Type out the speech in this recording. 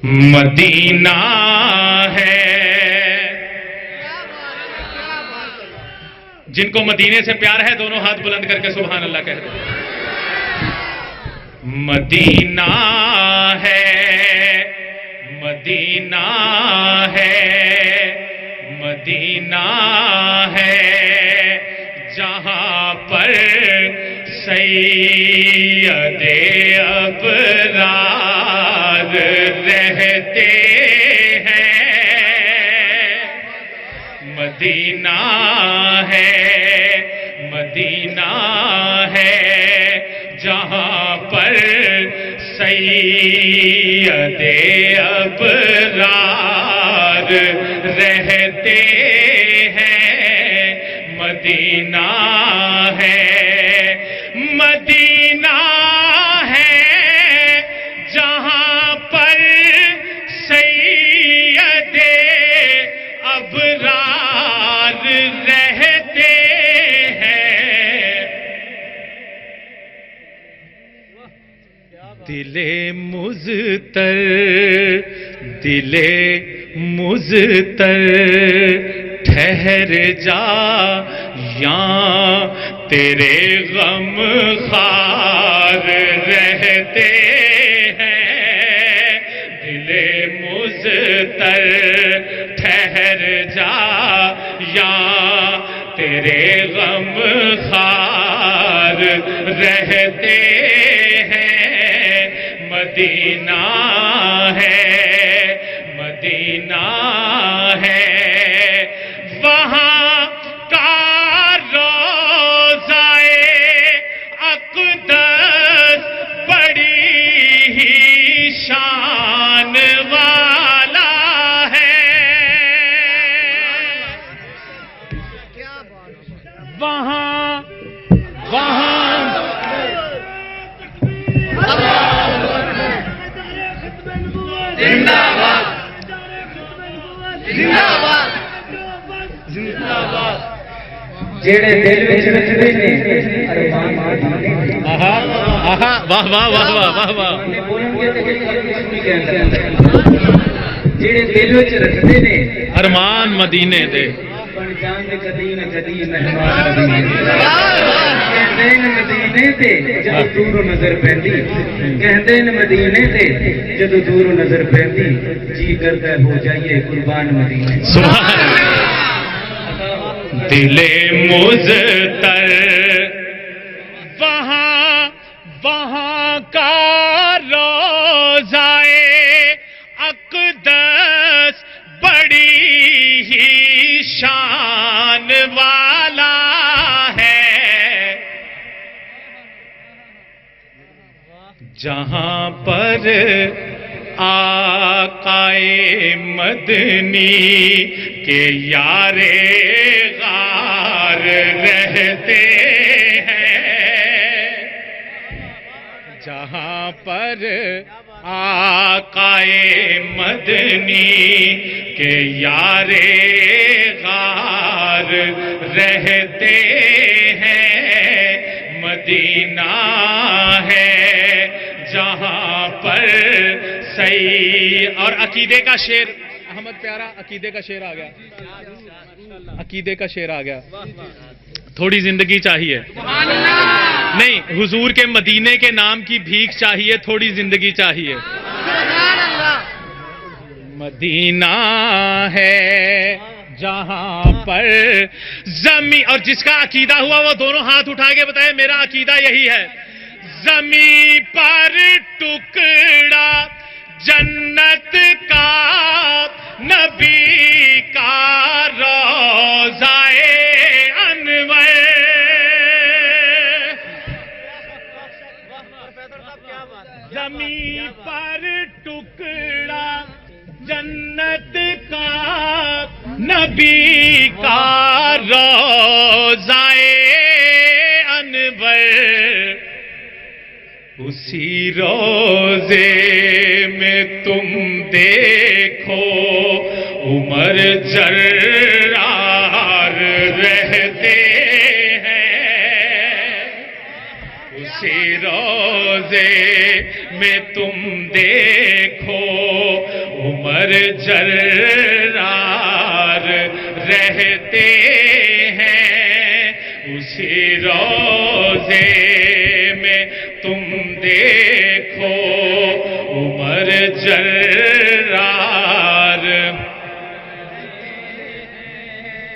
مدینہ ہے. جن کو مدینے سے پیار ہے دونوں ہاتھ بلند کر کے سبحان اللہ کہہ دو. مدینہ ہے، مدینہ ہے، مدینہ ہے، جہاں پر سید ابرار رہتے ہیں. مدینہ ہے، مدینہ ہے، جہاں پر سید ابرار رہتے ہیں. مدینہ ہے، مدینہ ہے، جہاں پر سید ابرار رہتے ہیں. دل مضطر، دل مضطر ٹھہر جا یہاں تیرے غم خار رہتے ہیں. دل مضطر ٹھہر جا یہاں تیرے غم خار رہتے ہیں. مدینہ ہے، مدینہ ہے، وہاں کا روضۂ اقدس بڑی ہی شان والا ہے. وہاں زندہ باد، زندہ باد، زندہ باد. جڑے دل وچ رکھدے نے ارمان مدینے. آہا آہا، واہ واہ واہ واہ واہ واہ. جڑے دل وچ رکھدے نے ارمان مدینے دے. بن جان دے کدی نہ کدی مہمان مدینے. کہندے نے مدینے تے جدوں دوروں نظر پیندی، کہندے نے مدینے تے جدوں دوروں نظر پیندی، جی کردا ہو جائیے قربان مدینے. سبحان اللہ. دل مضطر وہاں کا روضۂ اقدس بڑی ہی شان والا ہے. جہاں پر آقائے مدنی کے یار غار رہتے ہیں. جہاں پر آقائے مدنی کے یار غار رہتے ہیں. مدینہ ہے جہاں پر اور عقیدے کا شعر احمد پیارا، عقیدے کا شعر آ گیا، عقیدے کا شعر آ گیا. تھوڑی زندگی چاہیے نہیں، حضور کے مدینے کے نام کی بھیک چاہیے، تھوڑی زندگی چاہیے. مدینہ ہے جہاں پر زمین، اور جس کا عقیدہ ہوا وہ دونوں ہاتھ اٹھا کے بتائے میرا عقیدہ یہی ہے. زمین پر ٹکڑا جنت کا نبی کا روضۂ انور. زمین پر ٹکڑا جنت کا نبی کا روضۂ انور. اسی روزے میں تم دیکھو عمر جرار رہتے ہیں. اسی روزے میں تم دیکھو عمر جرار رہتے ہیں اسی روزے میں تم دیکھو عمر جرار